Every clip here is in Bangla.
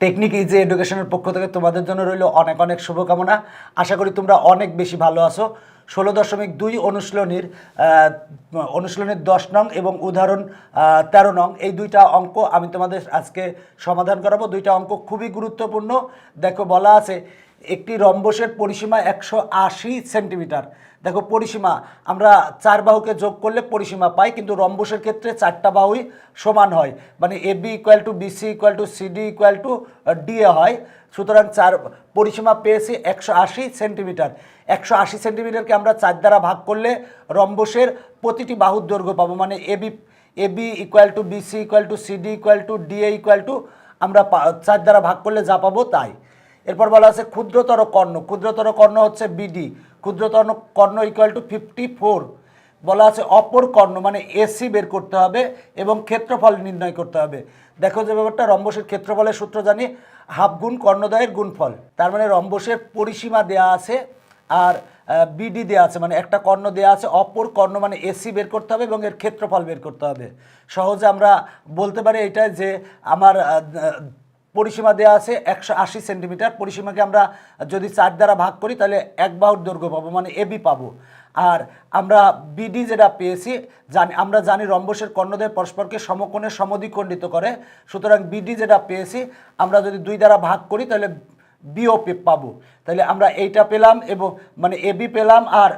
টেকনিক ইজি এডুকেশনের পক্ষ থেকে তোমাদের জন্য রইল অনেক অনেক শুভকামনা। আশা করি তোমরা অনেক বেশি ভালো আছো। 16.2 অনুশীলনের 10 নং এবং উদাহরণ 13 নং এই দুইটা অঙ্ক আমি তোমাদের আজকে সমাধান করাবো। দুইটা অঙ্ক খুবই গুরুত্বপূর্ণ। দেখো বলা আছে একটি রম্বসের পরিসীমা 180 সেন্টিমিটার। দেখো পরিসীমা আমরা 4 বাহুকে যোগ করলে পরিসীমা পাই, কিন্তু রম্বসের ক্ষেত্রে 4টা বাহুই সমান হয়, মানে AB = BC = CD = DA হয়। সুতরাং পরিসীমা পেয়েছি 180 সেন্টিমিটার। 180 সেন্টিমিটারকে আমরা 4 দ্বারা ভাগ করলে রম্বসের প্রতিটি বাহুর দৈর্ঘ্য পাবো, মানে AB = BC = CD = DA আমরা 4 দ্বারা ভাগ করলে যা পাবো তাই। এরপর বলা আছে ক্ষুদ্রতর কর্ণ। ক্ষুদ্রতর কর্ণ হচ্ছে BD। ক্ষুদ্রতর কর্ণ = 54। বলা আছে অপর কর্ণ মানে AC বের করতে হবে এবং ক্ষেত্রফল নির্ণয় করতে হবে। দেখো যে ব্যাপারটা, রম্বসের ক্ষেত্রফলের সূত্র জানি হাফ গুণ কর্ণদ্বয়ের গুণফল। তার মানে রম্বসের পরিসীমা দেয়া আছে আর BD দেওয়া আছে, মানে একটা কর্ণ দেওয়া আছে, অপর কর্ণ মানে AC বের করতে হবে এবং এর ক্ষেত্রফল বের করতে হবে। সহজে আমরা বলতে পারি এটা যে আমার পরিসীমা দেওয়া আছে 180 সেন্টিমিটার। পরিসীমাকে আমরা যদি 4 দ্বারা ভাগ করি তাহলে এক বাহুর দৈর্ঘ্য পাবো, মানে AB পাবো। আর আমরা BD যেটা পেয়েছি আমরা জানি রম্বসের কর্ণদ্বয় পরস্পরকে সমকোণে সমদ্বিখণ্ডিত করে। সুতরাং BD যেটা পেয়েছি আমরা যদি 2 দ্বারা ভাগ করি তাহলে BO পাবো। তাহলে আমরা এইটা পেলাম এবং মানে AB পেলাম আর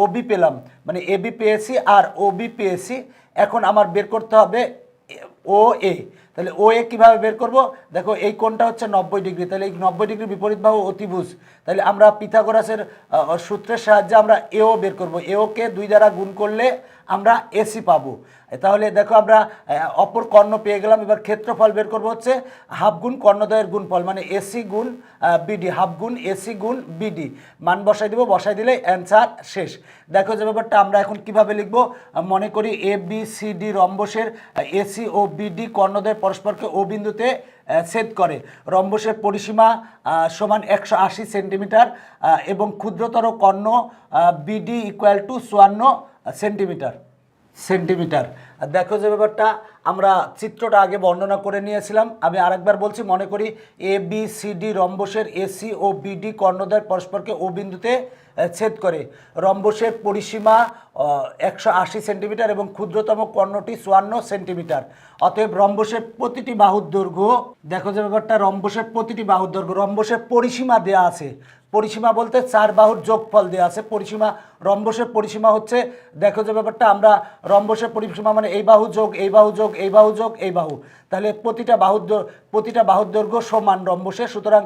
OB পেলাম, মানে AB পেয়েছি আর OB পেয়েছি। এখন আমার বের করতে হবে OA। তাহলে OA কীভাবে বের করব? দেখো এই কোণটা হচ্ছে 90 ডিগ্রি, তাহলে এই 90 ডিগ্রি বিপরীত বাহু অতিভুজ। তাহলে আমরা পিথাগোরাসের সূত্রের সাহায্যে আমরা AO বের করব। AOকে 2 দ্বারা গুণ করলে আমরা AC পাবো। তাহলে দেখো আমরা অপর কর্ণ পেয়ে গেলাম। এবার ক্ষেত্রফল বের করব হচ্ছে হাফ গুণ কর্ণদ্বয়ের গুণফল, মানে AC গুণ BD, হাফ গুণ AC গুণ BD। মান বসাই দেবো, বসাই দিলে অ্যান্সার শেষ। দেখো যে ব্যাপারটা আমরা এখন কিভাবে লিখব, মনে করি ABCD রম্বসের AC ও BD কর্ণদ্বয় পরস্পরকে O বিন্দুতে ছেদ করে। রম্বসের পরিসীমা সমান 180 সেন্টিমিটার এবং ক্ষুদ্রতর কর্ণ BD = 54 সেন্টিমিটার। দেখো যে ব্যাপারটা আমরা চিত্রটা আগে বর্ণনা করে নিয়েছিলাম, আমি আরেকবার বলছি। মনে করি ABCD রম্বসের AC ও BD কর্ণদ্বয় পরস্পরকে O বিন্দুতে ছেদ করে। রম্বসের পরিসীমা 180 সেন্টিমিটার এবং ক্ষুদ্রতম কর্ণটি 54 সেন্টিমিটার। অতএব রম্বসের প্রতিটি বাহুর দৈর্ঘ্য, দেখো যে ব্যাপারটা, রম্বসের প্রতিটি বাহুর দৈর্ঘ্য, রম্বসের পরিসীমা দেয়া আছে। পরিসীমা বলতে 4 বাহুর যোগফল দেওয়া আছে। পরিসীমা, রম্বসের পরিসীমা হচ্ছে, দেখো যে ব্যাপারটা, আমরা রম্বসের পরিসীমা মানে এই বাহু যোগ এই বাহু যোগ এই বাহু যোগ এই বাহু। তাহলে প্রতিটা বাহুর দৈর্ঘ্য সমান রম্বসের। সুতরাং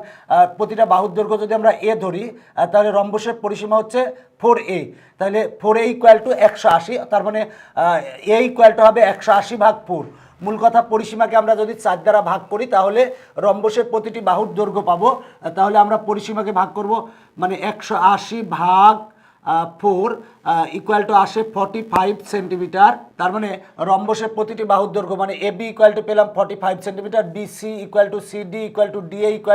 প্রতিটা বাহুর দৈর্ঘ্য যদি আমরা A ধরি তাহলে রম্বসের পরিসীমা হচ্ছে 4A। তাহলে 4A = 180। তার মানে A = হবে 180/4। মূল কথা, পরিসীমাকে আমরা যদি 4 দ্বারা ভাগ করি তাহলে রম্বসের প্রতিটি বাহুর দৈর্ঘ্য পাবো। তাহলে আমরা পরিসীমাকে ভাগ করব, মানে 180/4 = আসে 45 সেন্টিমিটার। তার মানে রম্বসের প্রতিটি বাহুর দৈর্ঘ্য, মানে AB পেলাম 45 centimetre, BC = CD = DA =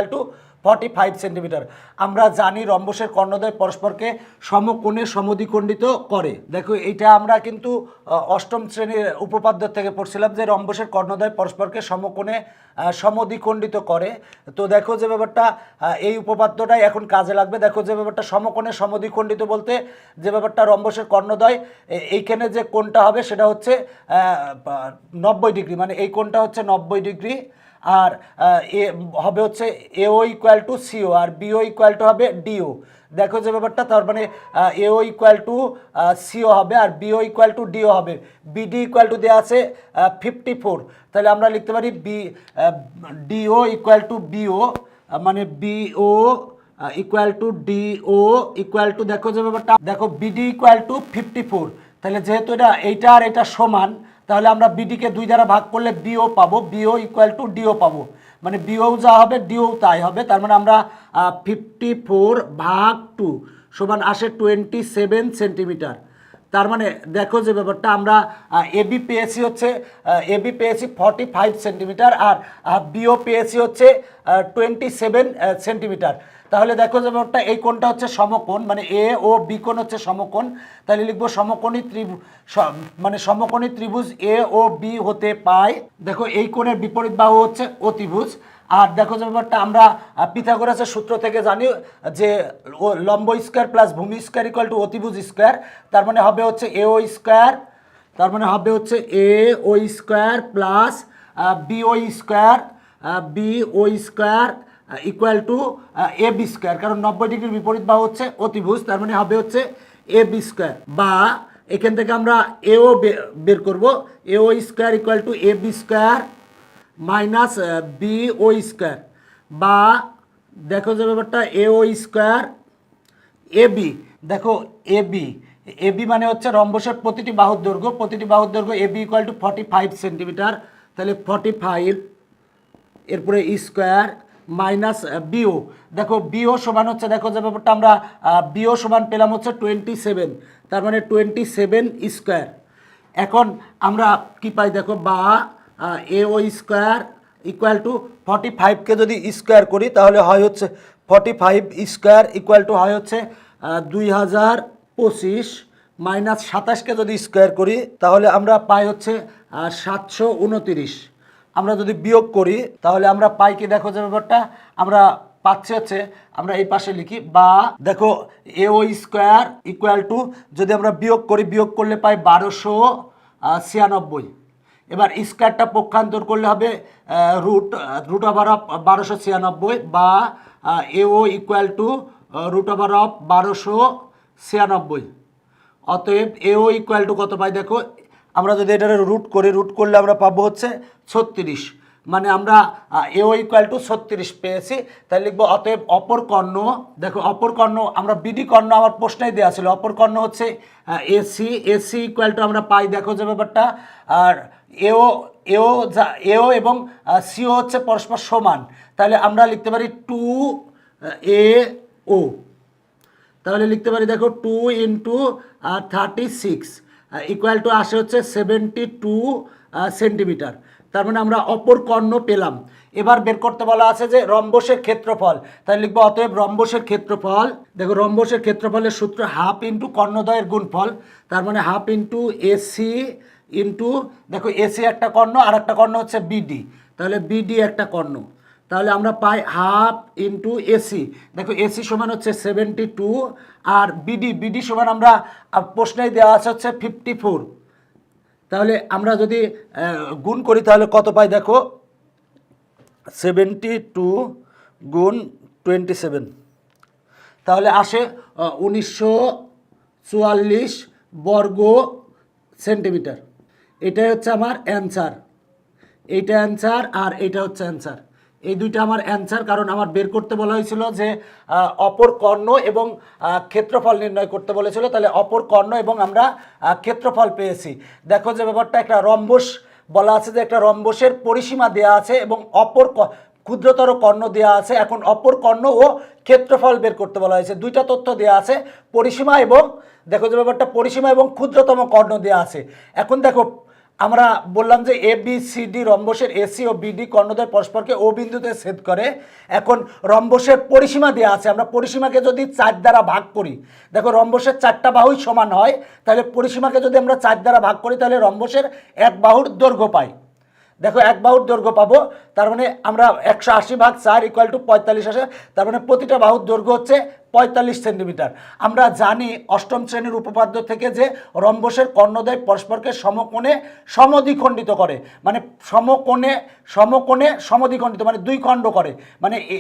45 centimetre. আমরা জানি রম্বসের কর্ণদ্বয় পরস্পরকে সমকোণে সমদ্বিখণ্ডিত করে। দেখো এইটা আমরা কিন্তু 8ম শ্রেণীর উপপাদ্য থেকে পড়ছিলাম যে রম্বসের কর্ণদ্বয় পরস্পরকে সমকোণে সমদ্বিখণ্ডিত করে। তো দেখো যে ব্যাপারটা, এই উপপাদ্যটাই এখন কাজে লাগবে। দেখো যে ব্যাপারটা, সমকোণে সমদ্বিখণ্ডিত বলতে যে ব্যাপারটা, রম্বসের কর্ণদ্বয় এইখানে যে কোণটা হবে সেটা হচ্ছে 90 ডিগ্রি, মানে এই কোণটা হচ্ছে 90 ডিগ্রি। আর এ হবে হচ্ছে AO = CO আর BO = হবে DO। দেখো যে ব্যাপারটা, তার মানে AO = CO হবে আর BO = DO হবে। BD = দেওয়া আছে 54। তাহলে আমরা লিখতে পারি DO = BO, মানে BO = DO দেখো যে ব্যাপারটা, দেখো BD = 54। তাহলে যেহেতু এইটা আর এটা সমান, তাহলে আমরা BD-কে 2 দ্বারা ভাগ করলে BO পাবো। BO = DO পাবো, মানে BO যা হবে DO তাই হবে। তার মানে আমরা 54/2 সমান আসে 27 সেন্টিমিটার। তার মানে দেখো যে ব্যাপারটা, আমরা AB পেয়েছি হচ্ছে 45 সেন্টিমিটার আর BO পেয়েছি হচ্ছে 27 সেন্টিমিটার। তাহলে দেখো যে ব্যাপারটা, এই কোণটা হচ্ছে সমকোণ, মানে A ও B কোণ হচ্ছে সমকোণ। তাহলে লিখবো সমকোণী ত্রিভুজ, মানে সমকোণী ত্রিভুজ A ও B হতে পায়। দেখো এই কোণের বিপরীত বাহু হচ্ছে অতিভুজ আর দেখো যে ব্যাপারটা আমরা পিথাগোরাসের সূত্র থেকে জানি যে লম্ব স্কোয়ার প্লাস ভূমি স্কোয়ার ইকুয়াল টু অতিভুজ স্কোয়ার, তার মানে হবে হচ্ছে এ ও স্কোয়ার, তার মানে হবে হচ্ছে A O square plus B O square, B O square equal to A B square, কারণ 90 ডিগ্রির বিপরীত বাহু হচ্ছে অতিভুজ, তার মানে হবে হচ্ছে এ বি স্কোয়ার, বা এখান থেকে আমরা এও বের করব, A O square equal to A B square minus B O square, বা দেখো যে ব্যাপারটা এ ও স্কোয়ার এ বি, দেখো এ বি, এ বি মানে হচ্ছে রম্বসের প্রতিটি বাহুর দৈর্ঘ্য, প্রতিটি বাহুর দৈর্ঘ্য A B equal to 45 centimetre, তাহলে 45 এরপরে স্কোয়ার মাইনাস বিও, দেখো বিও সমান হচ্ছে, দেখো যে ব্যাপারটা আমরা বিও সমান পেলাম হচ্ছে 27, তার মানে 27 স্কোয়ার। এখন আমরা কি পাই দেখো, বা A O square equal two 45কে যদি স্কোয়ার করি তাহলে হয় হচ্ছে 45 স্কোয়ার ইকুয়াল টু হয় হচ্ছে 2025 মাইনাস 27কে যদি স্কোয়ার করি তাহলে আমরা পাই হচ্ছে 729। আমরা যদি বিয়োগ করি তাহলে আমরা পাই কি, দেখো যে ব্যাপারটা আমরা পাচ্ছি হচ্ছে, আমরা এই পাশে লিখি, বা দেখো এ ও স্কোয়ার ইকুয়াল টু যদি আমরা বিয়োগ করি, বিয়োগ করলে পাই 1296। এবার স্কোয়ারটা পক্ষান্তর করলে হবে রুট ওভার অফ 1296, বা A O equal to root over of 1296। অতএব এ ও ইকুয়াল টু কত পাই দেখো, আমরা যদি এটা রুট করি, রুট করলে আমরা পাবো হচ্ছে 36, মানে আমরা এ ও ইকুয়াল টু 36 পেয়েছি, তাই লিখবো অতএব অপর কর্ণ, দেখো অপর কর্ণ আমরা বিডি কর্ণ আমার প্রশ্নেই দেওয়া ছিল, অপর কর্ণ হচ্ছে এসি, এসি ইকুয়াল টু আমরা পাই দেখো যে ব্যাপারটা, আর এও এও এও এবং সিও হচ্ছে পরস্পর সমান, তাহলে আমরা লিখতে পারি 2AO, তাহলে লিখতে পারি দেখো 2 ইন্টু 36 ইকুয়াল টু আসে হচ্ছে 72 সেন্টিমিটার, তার মানে আমরা অপর কর্ণ পেলাম। এবার বের করতে বলা আছে যে রম্বসের ক্ষেত্রফল, তাই লিখবো অতএব রম্বসের ক্ষেত্রফল, দেখো রম্বসের ক্ষেত্রফলের সূত্র হাফ ইন্টু কর্ণদ্বয়ের গুণফল, তার মানে হাফ ইন্টু এসি ইন্টু, দেখো এসি একটা কর্ণ আর একটা কর্ণ হচ্ছে বিডি, তাহলে বিডি একটা কর্ণ, তাহলে আমরা পাই হাফ ইন্টু এসি, দেখো এসি সমান হচ্ছে 72 আর বিডি, বিডি সমান আমরা প্রশ্নেই দেওয়া আছে হচ্ছে 54, তাহলে আমরা যদি গুণ করি তাহলে কত পাই দেখো 72 গুণ 27, তাহলে আসে 1944 বর্গ সেন্টিমিটার। এটাই হচ্ছে আমার অ্যান্সার, এইটা অ্যান্সার আর এইটা হচ্ছে অ্যান্সার, এই দুইটা আমার অ্যান্সার, কারণ আমার বের করতে বলা হয়েছিল যে অপর কর্ণ এবং ক্ষেত্রফল নির্ণয় করতে বলেছিল, তাহলে অপর কর্ণ এবং আমরা ক্ষেত্রফল পেয়েছি। দেখো যে ব্যাপারটা একটা রম্বস বলা আছে, যে একটা রম্বসের পরিসীমা দেওয়া আছে এবং অপর ক্ষুদ্রতর কর্ণ দেওয়া আছে, এখন অপর কর্ণ ও ক্ষেত্রফল বের করতে বলা হয়েছে, দুইটা তথ্য দেওয়া আছে, পরিসীমা এবং দেখো যে ব্যাপারটা পরিসীমা এবং ক্ষুদ্রতম কর্ণ দেওয়া আছে। এখন দেখো আমরা বললাম যে A B C D রম্বসের AC O BD কর্ণদ্বয় পরস্পরকে ও বিন্দুতে ছেদ করে, এখন রম্বসের পরিসীমা দেওয়া আছে, আমরা পরিসীমাকে যদি 4 দ্বারা ভাগ করি, দেখো রম্বসের 4টা বাহুই সমান হয়, তাহলে পরিসীমাকে যদি আমরা 4 দ্বারা ভাগ করি তাহলে রম্বসের এক বাহুর দৈর্ঘ্য পাই, দেখো এক বাহুর দৈর্ঘ্য পাবো, তার মানে আমরা 180 ভাগ 4 ইকুয়াল টু 45 আসে, তার মানে প্রতিটা বাহুর দৈর্ঘ্য হচ্ছে 45 সেন্টিমিটার। আমরা জানি অষ্টম শ্রেণীর উপপাদ্য থেকে যে রম্বসের কর্ণদ্বয় পরস্পরকে সমকোণে সমদ্বিখণ্ডিত করে, মানে সমকোণে সমদ্বিখণ্ডিত মানে দুই খণ্ড করে, মানে এ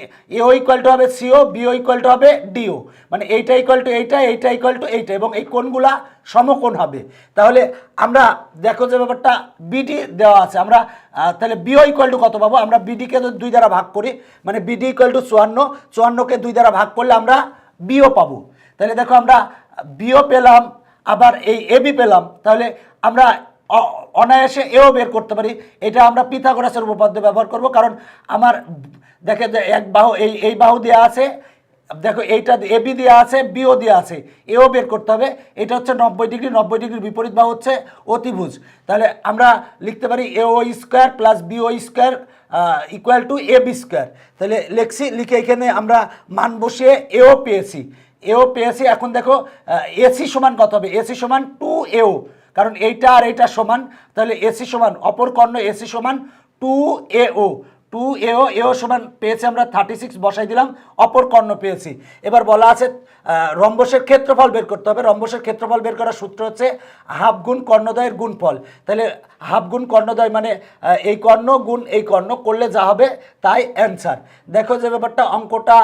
ইকুয়াল টু হবে সিও, বিও ইকুয়াল টু হবে ডিও, মানে এইটা ইকুয়াল টু এইটা, এইটা ইকুয়াল টু এইটা, এবং এই কোণগুলা সমকোণ হবে। তাহলে আমরা দেখো যে ব্যাপারটা বিডি দেওয়া আছে, আমরা তাহলে বিও ইকুয়াল টু কত পাবো, আমরা বিডিকে যদি 2 দ্বারা ভাগ করি, মানে বিডি ইকুয়াল টু 54, 54কে 2 দ্বারা ভাগ করলে আমরা বিও পাবো, তাহলে দেখো আমরা বিও পেলাম, আবার এই এবি পেলাম, তাহলে আমরা অনায়াসে এও বের করতে পারি। এটা আমরা পিথাগোরাসের উপপাদ্য ব্যবহার করব, কারণ আমার দেখে যে এক বাহু এই বাহু দেওয়া আছে, দেখো এইটা এবি দেওয়া আছে, বিও দেওয়া আছে, এও বের করতে হবে, এটা হচ্ছে 90 ডিগ্রি, 90 ডিগ্রির বিপরীত বাহু হচ্ছে অতিভুজ, তাহলে আমরা লিখতে পারি A O square plus B O square equal to A B square, তাহলে লিখে এখানে আমরা মান বসিয়ে এও পেয়েছি, এখন দেখো এসি সমান কত হবে, এসি সমান 2AO, কারণ এইটা আর এইটা সমান, তাহলে এসি সমান অপর কর্ণ এসি সমান 2AO, টু এও এও সমান পেয়েছি আমরা 36 বসাই দিলাম, অপর কর্ণ পেয়েছি। এবার বলা আছে রম্বসের ক্ষেত্রফল বের করতে হবে। রম্বসের ক্ষেত্রফল বের করার সূত্র হচ্ছে হাফ গুণ কর্ণদ্বয়ের গুণফল। তাহলে হাফ গুণ কর্ণদ্বয় মানে এই কর্ণ গুণ এই কর্ণ করলে যা হবে তাই অ্যান্সার। দেখো যে ব্যাপারটা, অঙ্কটা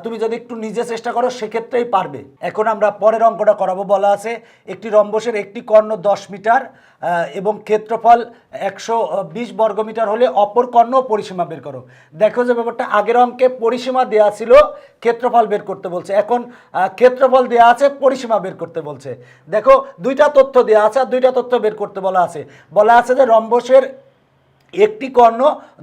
তুমি যদি একটু নিজে চেষ্টা করো সেক্ষেত্রেই পারবে। এখন আমরা পরের অঙ্কটা করাবো। বলা আছে একটি রম্বসের একটি কর্ণ 10 মিটার এবং ক্ষেত্রফল 120 বর্গমিটার হলে অপর কর্ণ পরিসীমা বের করো। দেখো যে ব্যাপারটা, আগের অঙ্কে পরিসীমা দেওয়া ছিল, ক্ষেত্রফল বের করতে বলছে। এখন ক্ষেত্রফল দেওয়া আছে, পরিসীমা বের করতে বলছে। দেখো দুইটা তথ্য দেওয়া আছে আর দুইটা তথ্য বের করতে বলা আছে। বলা আছে যে রম্বসের একটি কর্ণ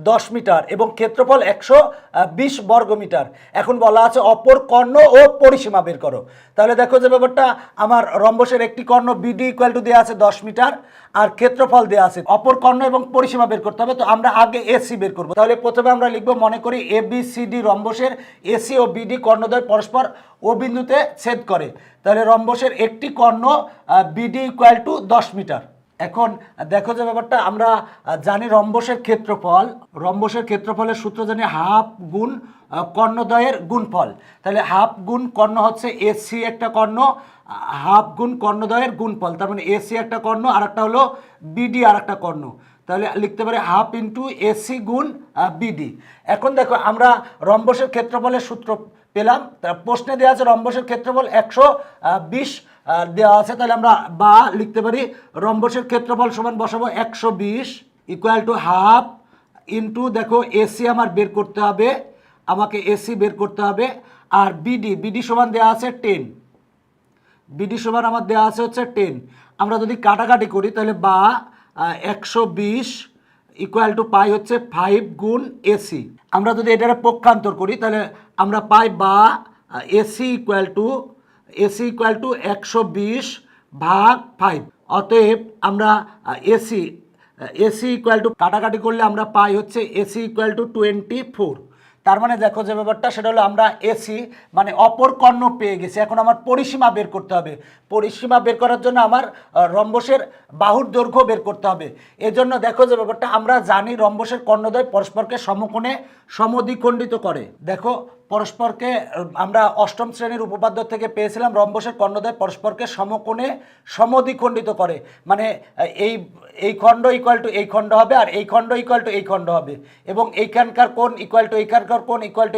10 মিটার এবং ক্ষেত্রফল 120 বর্গমিটার। এখন বলা আছে অপর কর্ণ ও পরিসীমা বের করো। তাহলে দেখো যে ব্যাপারটা, আমার রম্বসের একটি কর্ণ বিডি ইকুয়াল টু দেওয়া আছে 10 মিটার আর ক্ষেত্রফল দেওয়া আছে, অপর কর্ণ এবং পরিসীমা বের করতে হবে। তো আমরা আগে এসি বের করব। তাহলে প্রথমে আমরা লিখব, মনে করি A B C D রম্বসের AC O BD কর্ণদ্বয় পরস্পর ও বিন্দুতে ছেদ করে। তাহলে রম্বসের একটি কর্ণ বিডি ইকুয়াল টু 10 মিটার। এখন দেখো যে ব্যাপারটা, আমরা জানি রম্বসের ক্ষেত্রফলের সূত্র জানি হাফ গুণ কর্ণদ্বয়ের গুণফল। তাহলে হাফ গুণ কর্ণ হচ্ছে এসি একটা কর্ণ, হাফ গুণ কর্ণদ্বয়ের গুণফল, তার মানে এসি একটা কর্ণ আর একটা হলো বিডি আর একটা কর্ণ। তাহলে লিখতে পারি হাফ ইন্টু এসি গুণ বিডি। এখন দেখো আমরা রম্বসের ক্ষেত্রফলের সূত্র পেলাম। প্রশ্নে দেওয়া আছে রম্বসের ক্ষেত্রফল 120 দেওয়া আছে। তাহলে আমরা বা লিখতে পারি রম্বসের ক্ষেত্রফল সমান বসাবো 120 ইকুয়াল টু হাফ ইন্টু, দেখো এসি আমার বের করতে হবে, আমাকে এসি বের করতে হবে, আর বিডি সমান দেওয়া আছে 10, বিডি সমান আমার দেওয়া আছে হচ্ছে 10। আমরা যদি কাটাকাটি করি তাহলে বা 120 ইকুয়াল টু পাই হচ্ছে 5 গুণ এসি। আমরা যদি এটার পক্ষান্তর করি তাহলে আমরা পাই বা এসি ইকুয়াল টু 120 ভাগ 5। অতএব আমরা এসি ইকুয়াল টু কাটাকাটি করলে আমরা পাই হচ্ছে এসি ইকুয়াল টু 24। তার মানে দেখো যে ব্যাপারটা, সেটা হলো আমরা এসি মানে অপর কর্ণ পেয়ে গেছি। এখন আমার পরিসীমা বের করতে হবে। পরিসীমা বের করার জন্য আমার রম্বসের বাহুর দৈর্ঘ্য বের করতে হবে। এজন্য দেখো যে ব্যাপারটা, আমরা জানি রম্বসের কর্ণদ্বয় পরস্পরকে সমকোণে সমদ্বিখণ্ডিত করে। দেখো পরস্পরকে আমরা অষ্টম শ্রেণীর উপপাদ্য থেকে পেয়েছিলাম, রম্বসের কর্ণদ্বয় পরস্পরকে সমকোণে সমদ্বিখণ্ডিত করে। মানে এই খণ্ড ইকুয়াল টু এই খণ্ড হবে আর এই খণ্ড ইকুয়াল টু এই খণ্ড হবে, এবং এইখানকার কোণ ইকুয়াল টু এইখানকার কোণ ইকুয়াল টু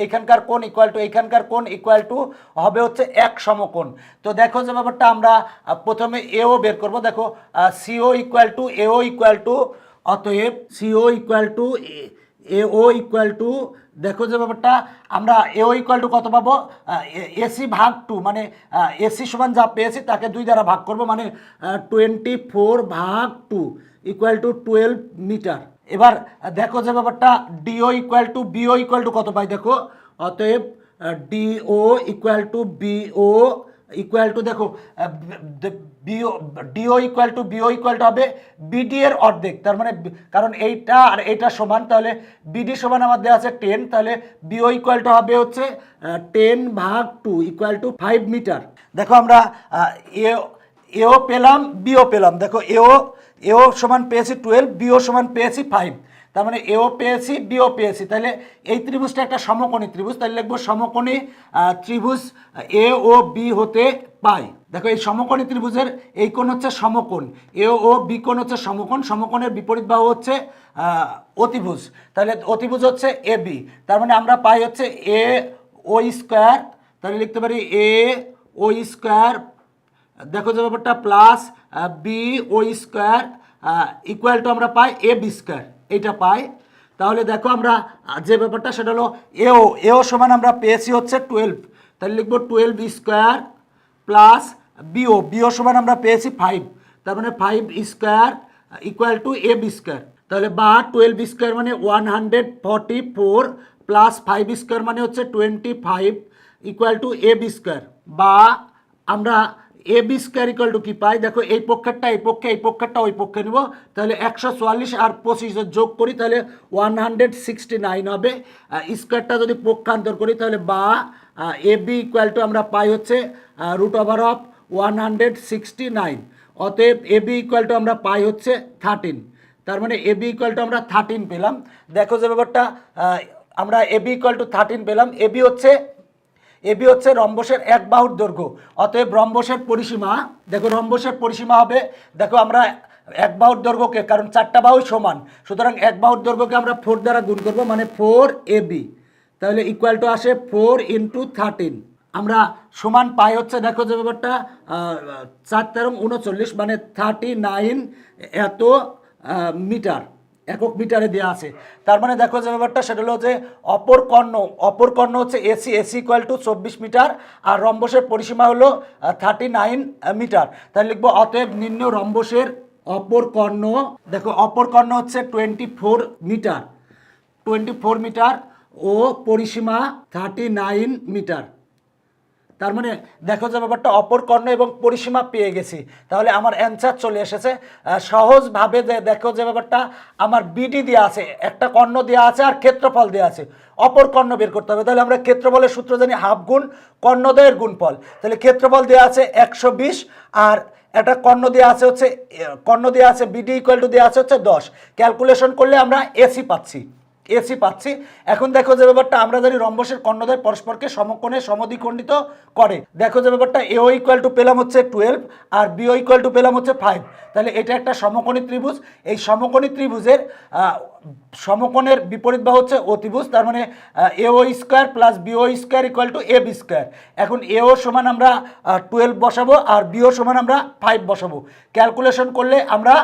এইখানকার কোণ ইকুয়াল টু এইখানকার কোণ ইকুয়াল টু হবে হচ্ছে এক সমকোণ। তো দেখো যে ব্যাপারটা, আমরা প্রথমে এও বের করব। দেখো সিও ইকুয়াল টু এও ইকুয়াল টু, অতএব সিও ইকুয়াল টু এও ইকুয়াল টু, দেখো যে ব্যাপারটা, আমরা এও ইকুয়াল টু কত পাবো, এসি ভাগ 2, মানে এসি সমান যা পেয়েছি তাকে 2 দ্বারা ভাগ করব, মানে 24 ভাগ 2 ইকুয়াল টু 12 মিটার। এবার দেখো যে ব্যাপারটা, D O equal to B O equal to কত পাই, দেখো অতএব D O equal to B O equal to, দেখো D O equal to B O equal to হবে বিডি এর অর্ধেক। তার মানে কারণ এইটা আর এইটা সমান, তাহলে বিডি সমান আমার দেওয়া আছে 10, তাহলে বিও ইকুয়াল টু হবে হচ্ছে 10 ভাগ 2 ইকুয়াল টু 5 মিটার। দেখো আমরা এও পেলাম বিও পেলাম। দেখো এও সমান পেয়েছি 12, বিও সমান পেয়েছি 5, তার মানে এও পেয়েছি বিও পেয়েছি। তাহলে এই ত্রিভুজটা একটা সমকোণী ত্রিভুজ, তাহলে লিখবো সমকোণী ত্রিভুজ এ ও বি হতে পাই। দেখো এই সমকোণী ত্রিভুজের এই কোণ হচ্ছে সমকোণ, এ ও বি কোণ হচ্ছে সমকোণ, সমকোণের বিপরীত বাহু হচ্ছে অতিভুজ, তাহলে অতিভুজ হচ্ছে এ বি। তার মানে আমরা পাই হচ্ছে এ ও স্কোয়ার, তাহলে লিখতে পারি এ ও স্কোয়ার, দেখো যে ব্যাপারটা plus B O square equal to আমরা পাই এ বি স্কোয়ার, এইটা পাই। তাহলে দেখো আমরা যে ব্যাপারটা সেটা হলো এও সমান আমরা পেয়েছি হচ্ছে 12, তাহলে লিখবো 12 স্কোয়ার প্লাস বিও সমান আমরা পেয়েছি 5, তার মানে 5 square equal to A B square. তাহলে বা 12 স্কোয়ার মানে 144 প্লাস 5 স্কোয়ার মানে হচ্ছে 25 equal to A B square, বা আমরা A B square equal to কি পাই, দেখো এই পক্ষেরটা এই পক্ষে, এই পক্ষেরটা ওই পক্ষে নিব, তাহলে 144 আর 25 যোগ করি তাহলে 169 হবে। স্কোয়ারটা যদি পক্ষান্তর করি তাহলে বা এ বি ইকুয়াল টু আমরা পাই হচ্ছে √169, অতএব এ বি ইকুয়াল টু আমরা পাই হচ্ছে 13। তার মানে এবি ইকুয়াল টু আমরা 13 পেলাম। দেখো যে ব্যাপারটা আমরা এবি ইকুয়াল টু 13 পেলাম। এবি হচ্ছে রম্বসের এক বাহুর দৈর্ঘ্য, অতএব রম্বসের পরিসীমা, দেখো রম্বসের পরিসীমা হবে, দেখো আমরা এক বাহুর দৈর্ঘ্যকে, কারণ 4টা বাহুই সমান, সুতরাং এক বাহুর দৈর্ঘ্যকে আমরা 4 দ্বারা গুণ করব, মানে 4AB, তাহলে ইকুয়াল টু আসে 4 × 13। আমরা সমান পাই হচ্ছে, দেখো যে ব্যাপারটা 4 তেরো 39, মানে 39 এত মিটার, একক মিটারে দেওয়া আছে। তার মানে দেখো যে ব্যাপারটা সেটা হলো যে অপর কর্ণ হচ্ছে এসি ইকুয়াল টু 24 মিটার, আর রম্বসের পরিসীমা হলো 39 মিটার। তাহলে লিখবো অতএব নিম্ন রম্বসের অপর কর্ণ, দেখো অপর কর্ণ হচ্ছে 24 মিটার, 24 মিটার ও পরিসীমা 39 মিটার। তার মানে দেখো যে ব্যাপারটা অপর কর্ণ এবং পরিসীমা পেয়ে গেছি, তাহলে আমার অ্যান্সার চলে এসেছে। সহজভাবে দেখো যে ব্যাপারটা আমার বিডি দেওয়া আছে, একটা কর্ণ দেওয়া আছে আর ক্ষেত্রফল দেওয়া আছে, অপর কর্ণ বের করতে হবে। তাহলে আমরা ক্ষেত্রফলের সূত্র জানি হাফ গুণ কর্ণদ্বয়ের গুণফল। তাহলে ক্ষেত্রফল দেওয়া আছে 120, আর একটা কর্ণ দেওয়া আছে বিডি ইকুয়াল টু দেওয়া আছে হচ্ছে 10। ক্যালকুলেশন করলে আমরা এসি পাচ্ছি। এখন দেখো যে ব্যাপারটা আমরা জানি রম্বসের কর্ণদ্বয় পরস্পরকে সমকোণে সমদ্বিখণ্ডিত করে। দেখো যে ব্যাপারটা এও ইকুয়াল টু পেলাম হচ্ছে 12, আর বিও ইকুয়াল টু পেলাম হচ্ছে 5। তাহলে এটা একটা সমকোণী ত্রিভুজ। এই সমকোণী ত্রিভুজের সমকোণের বিপরীত বাহু হচ্ছে অতিভুজ। তার মানে A O square plus B O square equal to A B square. এখন এও সমান আমরা 12 বসাবো, আর বিও সমান আমরা 5 বসাবো। ক্যালকুলেশন করলে আমরা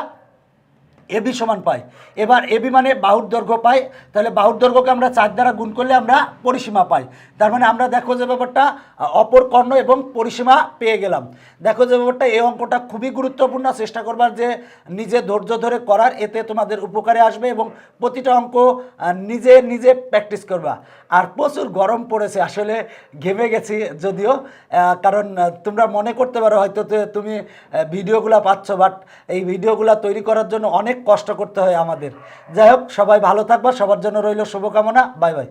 এবি সমান পাই। এবার এবি মানে বাহুর দৈর্ঘ্য পাই, তাহলে বাহুর দৈর্ঘ্যকে আমরা 4 দ্বারা গুণ করলে আমরা পরিসীমা পাই। তার মানে আমরা দেখো যে ব্যাপারটা অপর কর্ণ এবং পরিসীমা পেয়ে গেলাম। দেখো যে ব্যাপারটা এই অঙ্কটা খুবই গুরুত্বপূর্ণ, চেষ্টা করবার যে নিজে ধৈর্য ধরে করার, এতে তোমাদের উপকারে আসবে এবং প্রতিটা অঙ্ক নিজে প্র্যাকটিস করবা। আর প্রচুর গরম পড়েছে, আসলে ঘেমে গেছি যদিও, কারণ তোমরা মনে করতে পারো হয়তো তুমি ভিডিওগুলো পাচ্ছ, বাট এই ভিডিওগুলো তৈরি করার জন্য অনেক কষ্ট করতে হয় আমাদের। যাই হোক, সবাই ভালো থাকবা, সবার জন্য রইল শুভকামনা। Bye bye.